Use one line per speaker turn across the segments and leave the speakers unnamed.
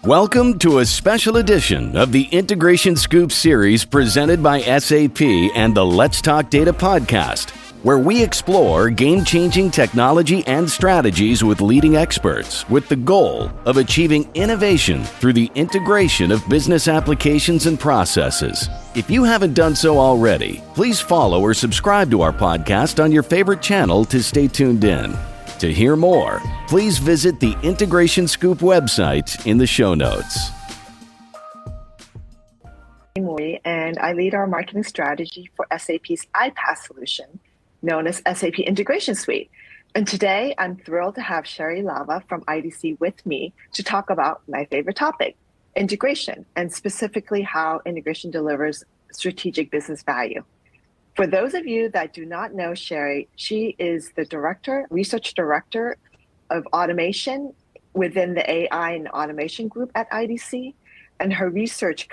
Welcome to a special edition of the Integration Scoop series presented by SAP and the Let's Talk Data podcast, where we explore game-changing technology and strategies with leading experts with the goal of achieving innovation through the integration of business applications and processes. If you haven't done so already, please follow or subscribe to our podcast on your favorite channel to stay tuned in. To hear more, please visit the Integration Scoop website in the show notes.
Emily Mui, and I lead our marketing strategy for SAP's iPaaS solution, known as SAP Integration Suite. And today, I'm thrilled to have Shari Lava from IDC with me to talk about my favorite topic, integration, and specifically how integration delivers strategic business value. For those of you that do not know Shari, she is the research director of automation within the AI and automation group at IDC, and her research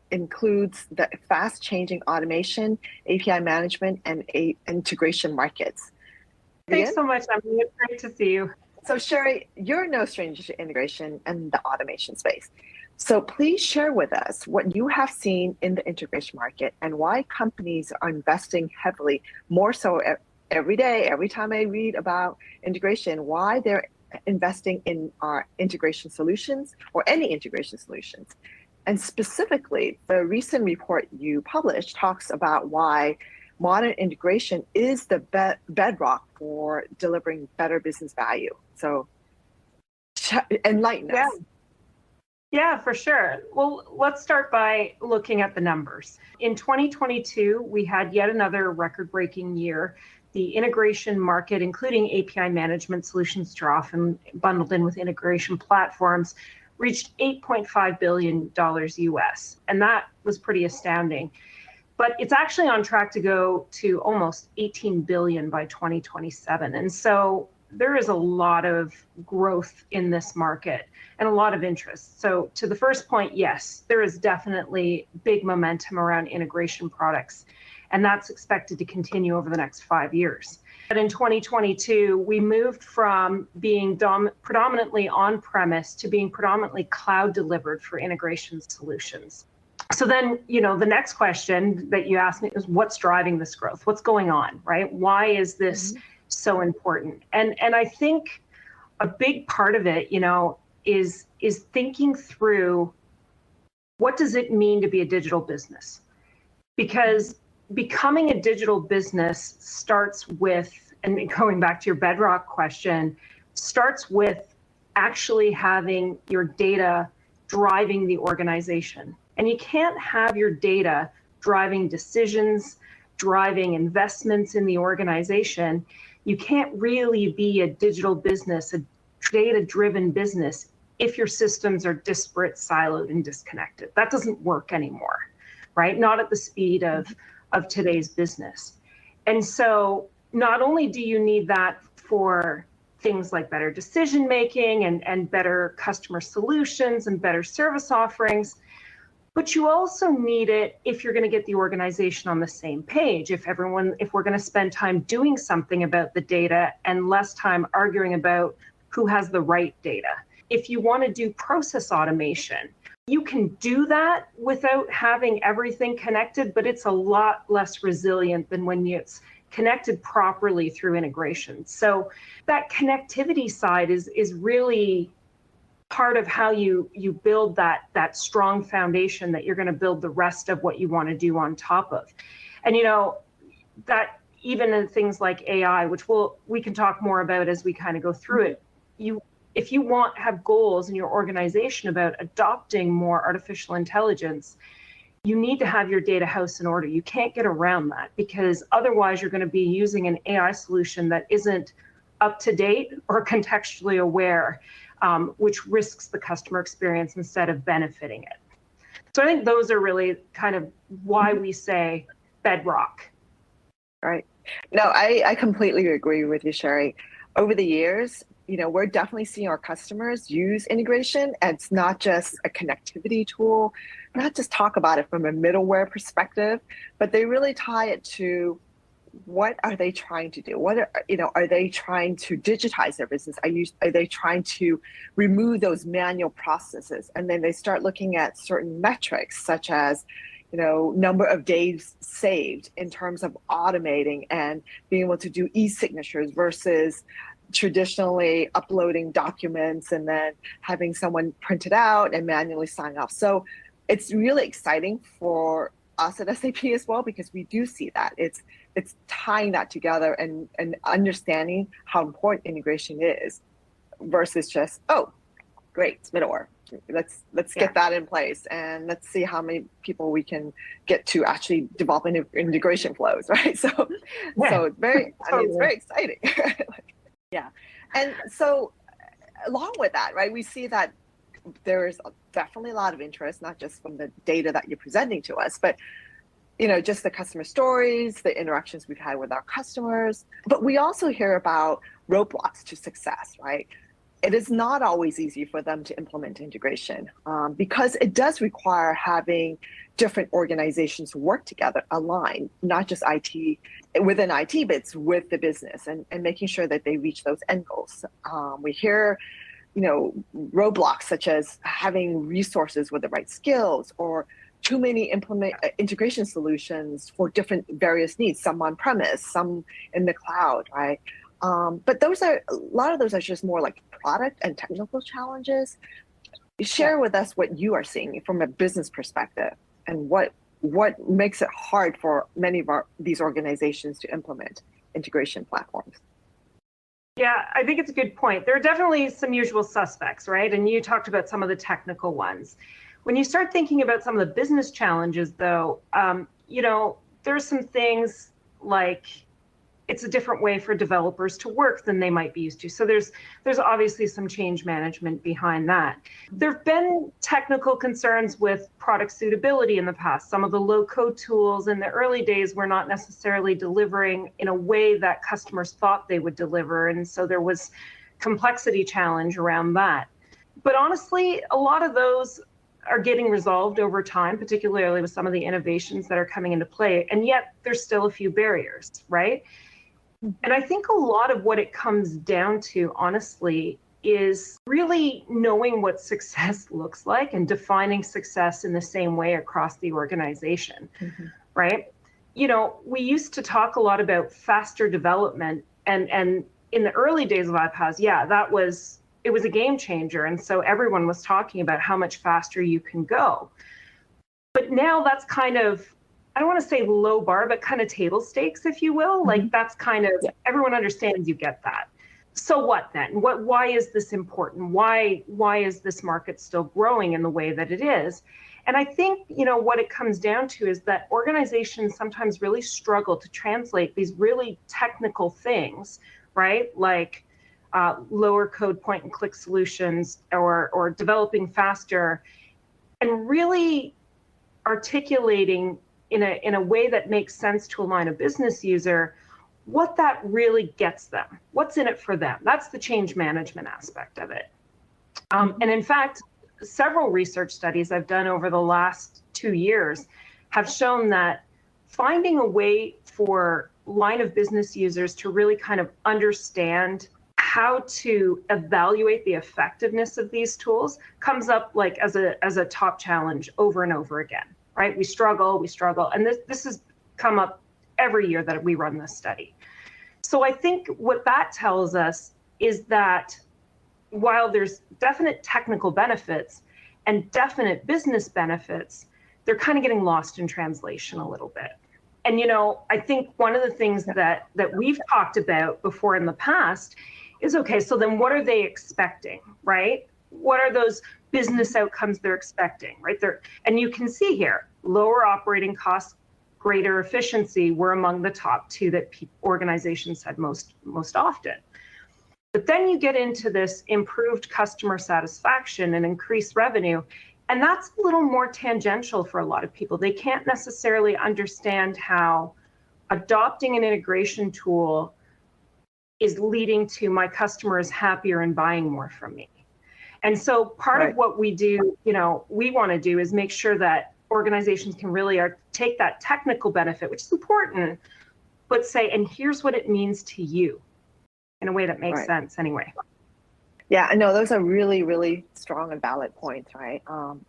includes the fast-changing automation, API management, and integration markets.
Thanks so much, Emily. It's great to see you.
So Shari, you're no stranger to integration and the automation space. So please share with us what you have seen in the integration market and why companies are investing heavily, more so every day, every time I read about integration, why they're investing in our integration solutions or any integration solutions. And specifically, the recent report you published talks about why modern integration is the bedrock for delivering better business value. So enlighten us.
Yeah, for sure. Well, let's start by looking at the numbers. In 2022, we had yet another record-breaking year. The integration market, including API management solutions, are often bundled in with integration platforms, reached $8.5 billion US. And that was pretty astounding. But it's actually on track to go to almost $18 billion by 2027. And so there is a lot of growth in this market and a lot of interest. So to the first point, yes, there is definitely big momentum around integration products, and that's expected to continue over the next 5 years. But in 2022, we moved from being predominantly on-premise to being predominantly cloud delivered for integration solutions. So then, the next question that you asked me is what's driving this growth? What's going on, right? Why is this so important? And I think a big part of it, is thinking through what does it mean to be a digital business? Because becoming a digital business starts with, and going back to your bedrock question, starts with actually having your data driving the organization. And you can't have your data driving decisions, driving investments in the organization. You can't really be a digital business, a data-driven business, if your systems are disparate, siloed, and disconnected. That doesn't work anymore, right? Not at the speed of today's business. And so not only do you need that for things like better decision-making and better customer solutions and better service offerings, but you also need it if you're going to get the organization on the same page. If we're going to spend time doing something about the data and less time arguing about who has the right data. If you want to do process automation, you can do that without having everything connected, but it's a lot less resilient than when it's connected properly through integration. So that connectivity side is really part of how you build that strong foundation that you're going to build the rest of what you want to do on top of. And that even in things like AI, which we can talk more about as we kind of go through it, if you have goals in your organization about adopting more artificial intelligence, you need to have your data house in order. You can't get around that, because otherwise you're going to be using an AI solution that isn't up to date or contextually aware, which risks the customer experience instead of benefiting it. So I think those are really kind of why we say bedrock.
Right. No, I completely agree with you, Shari. Over the years, we're definitely seeing our customers use integration, and it's not just a connectivity tool, not just talk about it from a middleware perspective, but they really tie it to what are they trying to do? Are they trying to digitize their business? Are they trying to remove those manual processes? And then they start looking at certain metrics, such as, number of days saved in terms of automating and being able to do e-signatures versus traditionally uploading documents and then having someone print it out and manually sign off. So it's really exciting for us at SAP as well, because we do see that it's tying that together and understanding how important integration is versus just, oh, great, it's middleware. Let's get that in place, and let's see how many people we can get to actually developing integration flows, right? So it's very exciting. Yeah. And so along with that, right, we see that there is definitely a lot of interest, not just from the data that you're presenting to us, but just the customer stories, the interactions we've had with our customers. But we also hear about roadblocks to success, right? It is not always easy for them to implement integration because it does require having different organizations work together, align, not just IT within IT, but it's with the business and making sure that they reach those end goals. We hear, roadblocks such as having resources with the right skills or too many integration solutions for different various needs, some on premise, some in the cloud, right? But a lot of those are just more like product and technical challenges. Share with us what you are seeing from a business perspective and what makes it hard for many of these organizations to implement integration platforms.
Yeah, I think it's a good point. There are definitely some usual suspects, right? And you talked about some of the technical ones. When you start thinking about some of the business challenges, though, there's some things like it's a different way for developers to work than they might be used to. So there's obviously some change management behind that. There have been technical concerns with product suitability in the past. Some of the low-code tools in the early days were not necessarily delivering in a way that customers thought they would deliver. And so there was complexity challenge around that. But honestly, a lot of those are getting resolved over time, particularly with some of the innovations that are coming into play. And yet there's still a few barriers, right? And I think a lot of what it comes down to, honestly, is really knowing what success looks like and defining success in the same way across the organization, right? We used to talk a lot about faster development, and in the early days of iPaaS, it was a game changer. And so everyone was talking about how much faster you can go. But now that's kind of, I don't want to say low bar, but kind of table stakes, if you will. Like that's kind of, everyone understands you get that. So what then? Why is this important? Why is this market still growing in the way that it is? And I think, what it comes down to is that organizations sometimes really struggle to translate these really technical things, right? Like lower code point and click solutions or developing faster and really articulating in a way that makes sense to a line of business user, what that really gets them, what's in it for them. That's the change management aspect of it. And in fact, several research studies I've done over the last 2 years have shown that finding a way for line of business users to really kind of understand how to evaluate the effectiveness of these tools comes up like as a top challenge over and over again. Right? We struggle, and this has come up every year that we run this study. So I think what that tells us is that while there's definite technical benefits and definite business benefits, they're kind of getting lost in translation a little bit. And I think one of the things that we've talked about before in the past is, okay, so then what are they expecting, right? What are those business outcomes they're expecting, right? And you can see here, lower operating costs, greater efficiency were among the top two that organizations said most often. But then you get into this improved customer satisfaction and increased revenue, and that's a little more tangential for a lot of people. They can't necessarily understand how adopting an integration tool is leading to my customers happier and buying more from me. And so part of what we do, we want to do is make sure that organizations can really take that technical benefit, which is important, but say, and here's what it means to you in a way that makes
Right.
sense anyway.
Yeah, I know those are really, really strong and valid points, right?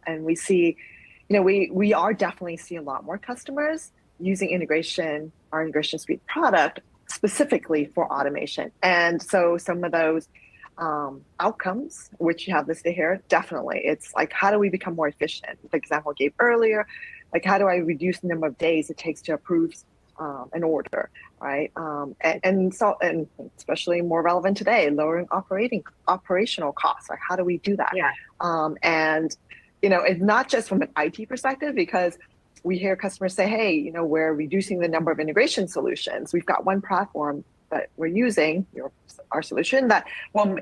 And we see, we are definitely seeing a lot more customers using our integration suite product specifically for automation. And so some of those outcomes, which you have listed here, definitely, it's like, how do we become more efficient? The example I gave earlier, like how do I reduce the number of days it takes to approve an order, right? And especially more relevant today, lowering operational costs. Like how do we do that?
Yeah.
And it's not just from an IT perspective, because we hear customers say, hey, we're reducing the number of integration solutions. We've got one platform that we're using, our solution, that will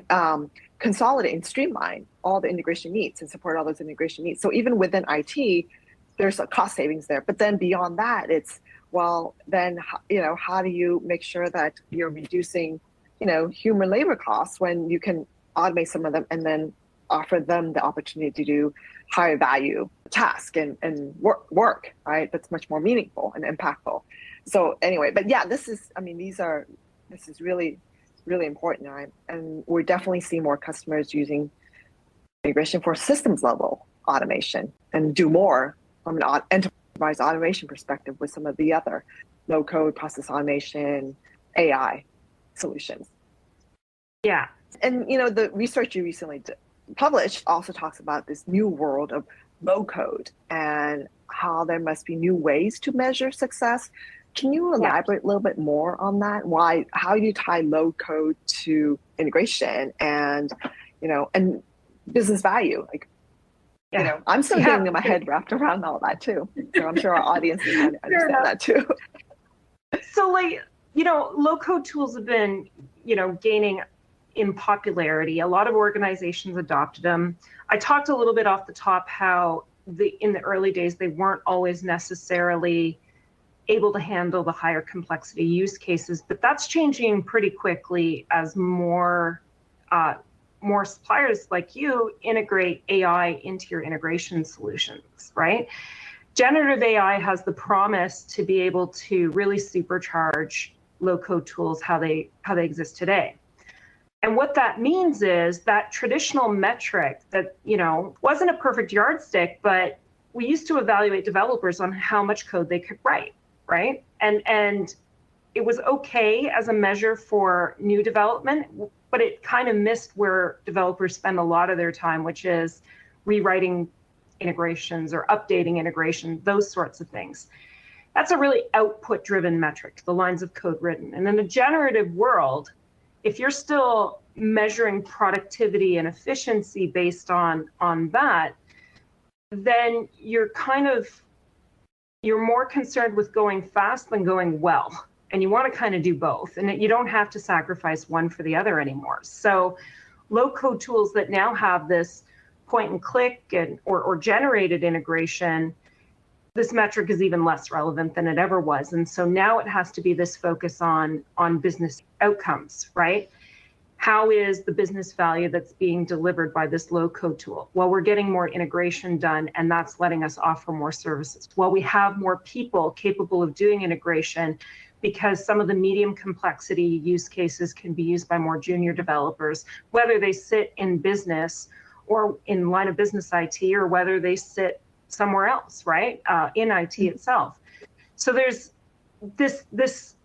consolidate and streamline all the integration needs and support all those integration needs. So even within IT, there's a cost savings there. But then beyond that, it's, well, then, how do you make sure that you're reducing, human labor costs when you can automate some of them and then offer them the opportunity to do higher value task and work, right? That's much more meaningful and impactful. So anyway, but yeah, this is really, really important, right? And we definitely see more customers using integration for systems level automation and do more from an enterprise automation perspective with some of the other low code process automation, AI solutions.
Yeah.
And, the research you recently published also talks about this new world of low code and how there must be new ways to measure success. Can you elaborate a little bit more on that? How you tie low code to integration and, and business value? I'm still getting my head wrapped around all that too. So I'm sure our audience is trying to understand that too.
So low code tools have been, gaining in popularity. A lot of organizations adopted them. I talked a little bit off the top how in the early days, they weren't always necessarily able to handle the higher complexity use cases, but that's changing pretty quickly as more suppliers like you integrate AI into your integration solutions, right? Generative AI has the promise to be able to really supercharge low-code tools how they exist today. And what that means is that traditional metric that, wasn't a perfect yardstick, but we used to evaluate developers on how much code they could write, right? And it was okay as a measure for new development, but it kind of missed where developers spend a lot of their time, which is rewriting integrations or updating integration, those sorts of things. That's a really output-driven metric, the lines of code written. And in the generative world, if you're still measuring productivity and efficiency based on that, then you're more concerned with going fast than going well. And you want to kind of do both. And you don't have to sacrifice one for the other anymore. So low-code tools that now have this point and click or generated integration, this metric is even less relevant than it ever was. And so now it has to be this focus on business outcomes, right? How is the business value that's being delivered by this low-code tool? Well, we're getting more integration done, and that's letting us offer more services. Well, we have more people capable of doing integration because some of the medium complexity use cases can be used by more junior developers, whether they sit in business or in line of business IT, or whether they sit somewhere else, right, in IT itself. So there's this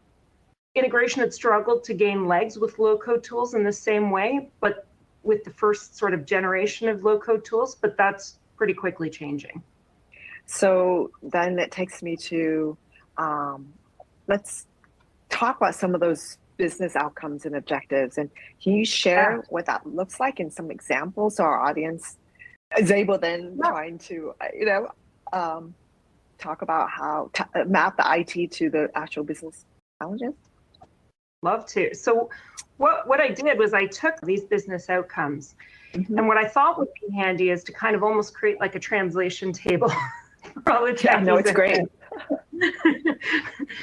integration had struggled to gain legs with low-code tools in the same way, but with the first sort of generation of low-code tools, but that's pretty quickly changing.
So then it takes me to, let's talk about some of those business outcomes and objectives. And can you share what that looks like in some examples so our audience is able then trying to, talk about how to map the IT to the actual business challenges?
Love to. So what I did was I took these business outcomes, and what I thought would be handy is to kind of almost create like a translation table for all the techies.
Yeah, no, it's great.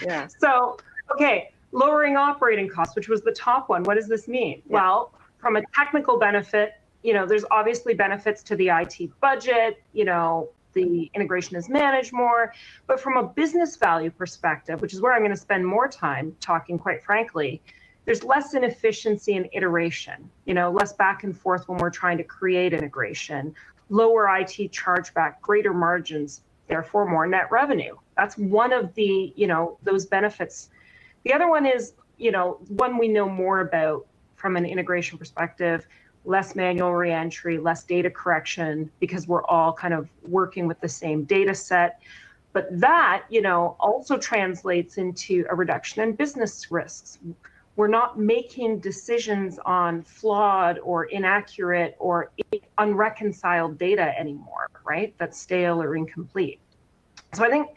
Yeah.
So, okay, lowering operating costs, which was the top one. What does this mean? Yeah. Well, from a technical benefit, there's obviously benefits to the IT budget, the integration is managed more. But from a business value perspective, which is where I'm going to spend more time talking, quite frankly, there's less inefficiency in iteration, less back and forth when we're trying to create integration, lower IT chargeback, greater margins, therefore more net revenue. That's one of the, those benefits. The other one is, one we know more about from an integration perspective, less manual reentry, less data correction, because we're all kind of working with the same data set. But that, also translates into a reduction in business risks. We're not making decisions on flawed or inaccurate or unreconciled data anymore, right? That's stale or incomplete. So I think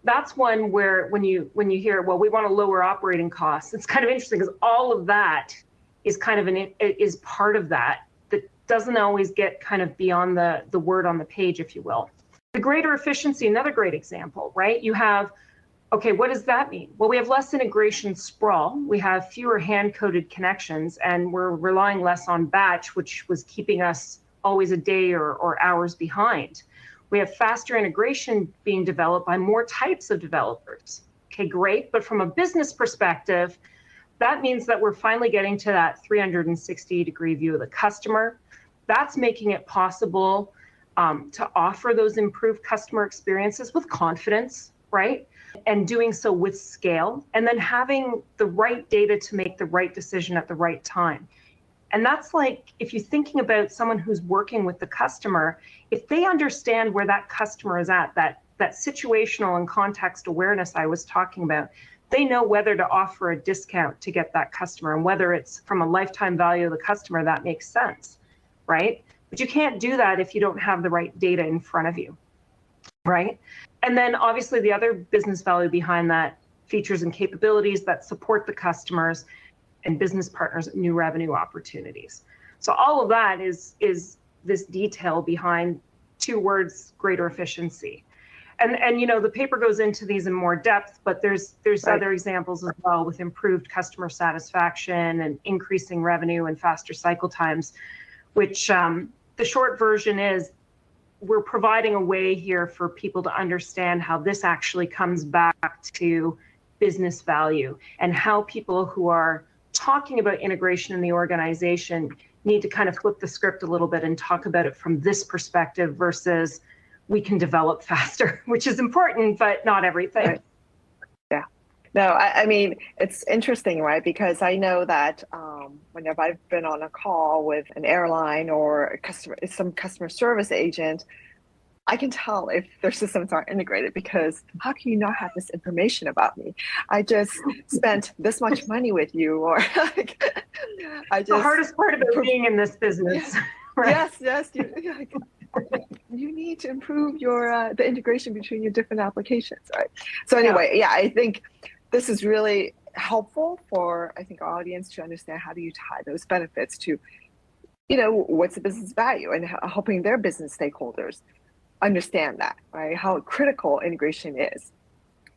that's one where when you hear, well, we want to lower operating costs, it's kind of interesting because all of that is kind of is part of that doesn't always get kind of beyond the word on the page, if you will. The greater efficiency, another great example, right? You have, okay, what does that mean? Well, we have less integration sprawl. We have fewer hand-coded connections, and we're relying less on batch, which was keeping us always a day or hours behind. We have faster integration being developed by more types of developers. Okay, great. But from a business perspective, that means that we're finally getting to that 360-degree view of the customer. That's making it possible to offer those improved customer experiences with confidence, right? And doing so with scale, and then having the right data to make the right decision at the right time. And that's like, if you're thinking about someone who's working with the customer, if they understand where that customer is at, that situational and context awareness I was talking about, they know whether to offer a discount to get that customer, and whether it's from a lifetime value of the customer, that makes sense, right? But you can't do that if you don't have the right data in front of you, right? And then obviously the other business value behind that, features and capabilities that support the customers and business partners, new revenue opportunities. So all of that is this detail behind two words, greater efficiency. And the paper goes into these in more depth, but there's right. Other examples as well, with improved customer satisfaction and increasing revenue and faster cycle times, which the short version is, we're providing a way here for people to understand how this actually comes back to business value, and how people who are talking about integration in the organization need to kind of flip the script a little bit and talk about it from this perspective versus we can develop faster, which is important, but not everything.
Right. Yeah. No, I mean, it's interesting, right? Because I know that whenever I've been on a call with an airline or some customer service agent, I can tell if their systems aren't integrated, because how can you not have this information about me? I just spent this much money with you, or
the hardest part about being in this business. Right?
Yes. You need to improve your the integration between your different applications, right? So anyway, I think this is really helpful for, I think, our audience to understand how do you tie those benefits to, what's the business value, and helping their business stakeholders understand that, right? How critical integration is.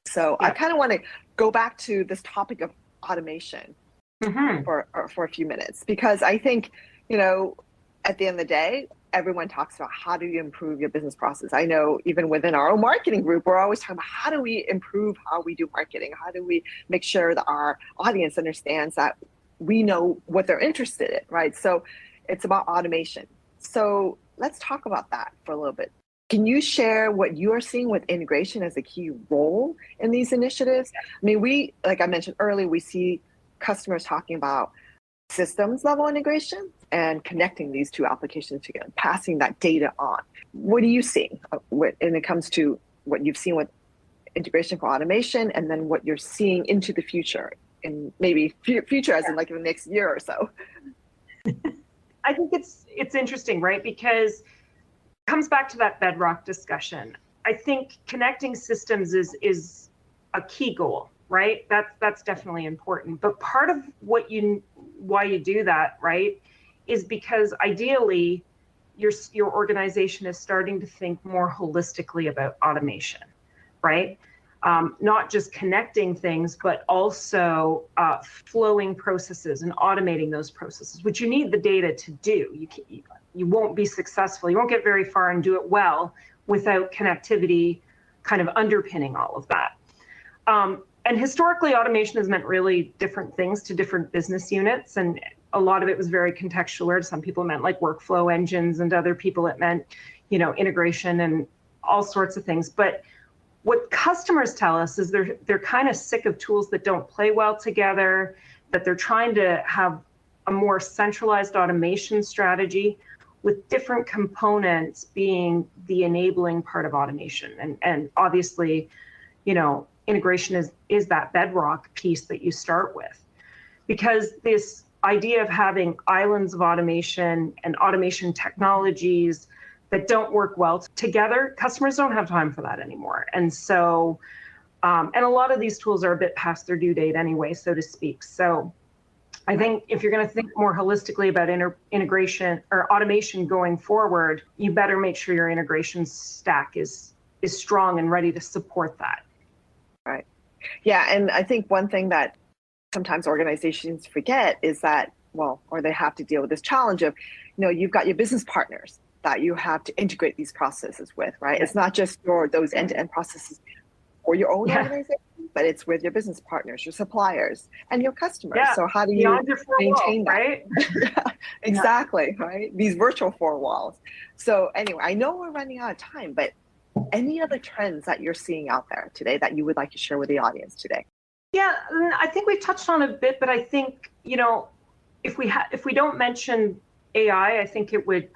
So I kind of want to go back to this topic of automation for a few minutes, because I think, at the end of the day, everyone talks about how do you improve your business process. I know even within our own marketing group, we're always talking about how do we improve how we do marketing? How do we make sure that our audience understands that we know what they're interested in, right? So it's about automation. So let's talk about that for a little bit. Can you share what you are seeing with integration as a key role in these initiatives? I mean, like I mentioned earlier, we see customers talking about systems level integration and connecting these two applications together, passing that data on. What are you seeing when it comes to what you've seen with integration for automation, and then what you're seeing into the future, in maybe future as in like in the next year or so?
I think it's interesting, right? Because it comes back to that bedrock discussion. I think connecting systems is a key goal, right? That's definitely important. But part of why you do that, right, is because ideally your organization is starting to think more holistically about automation, right? Not just connecting things, but also flowing processes and automating those processes, which you need the data to do. You won't be successful. You won't get very far and do it well without connectivity kind of underpinning all of that. And historically, automation has meant really different things to different business units. And a lot of it was very contextual. Some people meant like workflow engines, and to other people it meant, integration and all sorts of things. But what customers tell us is they're kind of sick of tools that don't play well together, that they're trying to have a more centralized automation strategy with different components being the enabling part of automation. And obviously, integration is that bedrock piece that you start with. Because this idea of having islands of automation and automation technologies that don't work well together, customers don't have time for that anymore. And so, and a lot of these tools are a bit past their due date anyway, so to speak. So I think if you're going to think more holistically about integration or automation going forward, you better make sure your integration stack is strong and ready to support that.
Right. Yeah. And I think one thing that sometimes organizations forget is that, or they have to deal with this challenge of, you've got your business partners that you have to integrate these processes with, right? It's not just those end-to-end processes for your own organization, but it's with your business partners, your suppliers, and your customers.
Yeah.
So how do you maintain that?
Right?
Exactly, right? These virtual four walls. So anyway, I know we're running out of time, but any other trends that you're seeing out there today that you would like to share with the audience today?
Yeah, I think we touched on it a bit, but I think, if we don't mention AI, I think it would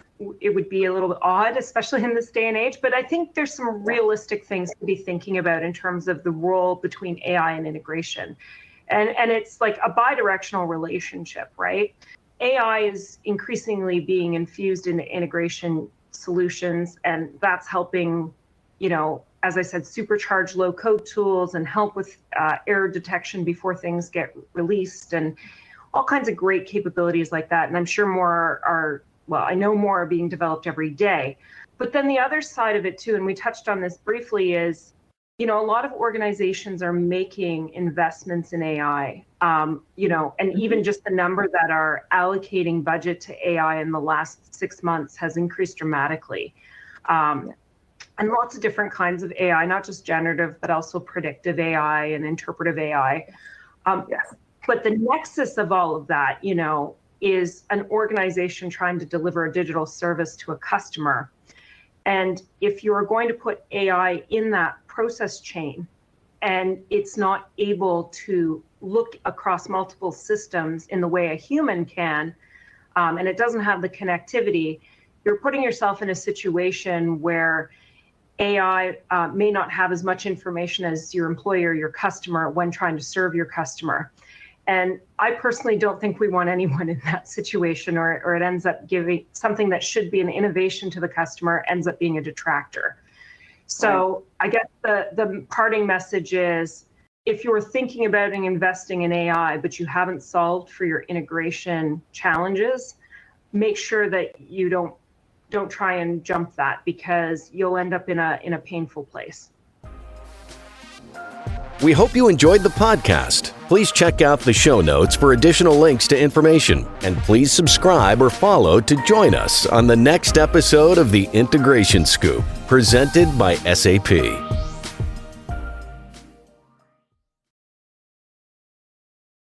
be a little bit odd, especially in this day and age. But I think there's some realistic things to be thinking about in terms of the role between AI and integration. And it's like a bidirectional relationship, right? AI is increasingly being infused into integration solutions, and that's helping, as I said, supercharge low code tools and help with error detection before things get released, and all kinds of great capabilities like that. And I'm sure I know more are being developed every day. But then the other side of it too, and we touched on this briefly, is, a lot of organizations are making investments in AI, and even just the number that are allocating budget to AI in the last 6 months has increased dramatically. And lots of different kinds of AI, not just generative, but also predictive AI and interpretive AI.
Yes.
But the nexus of all of that, is an organization trying to deliver a digital service to a customer. And if you're going to put AI in that process chain and it's not able to look across multiple systems in the way a human can, and it doesn't have the connectivity, you're putting yourself in a situation where AI may not have as much information as your employer, your customer, when trying to serve your customer. And I personally don't think we want anyone in that situation, or it ends up giving something that should be an innovation to the customer ends up being a detractor. So I guess the parting message is, if you're thinking about investing in AI, but you haven't solved for your integration challenges, make sure that you don't try and jump that, because you'll end up in a painful place.
We hope you enjoyed the podcast. Please check out the show notes for additional links to information, and please subscribe or follow to join us on the next episode of the Integration Scoop, presented by SAP.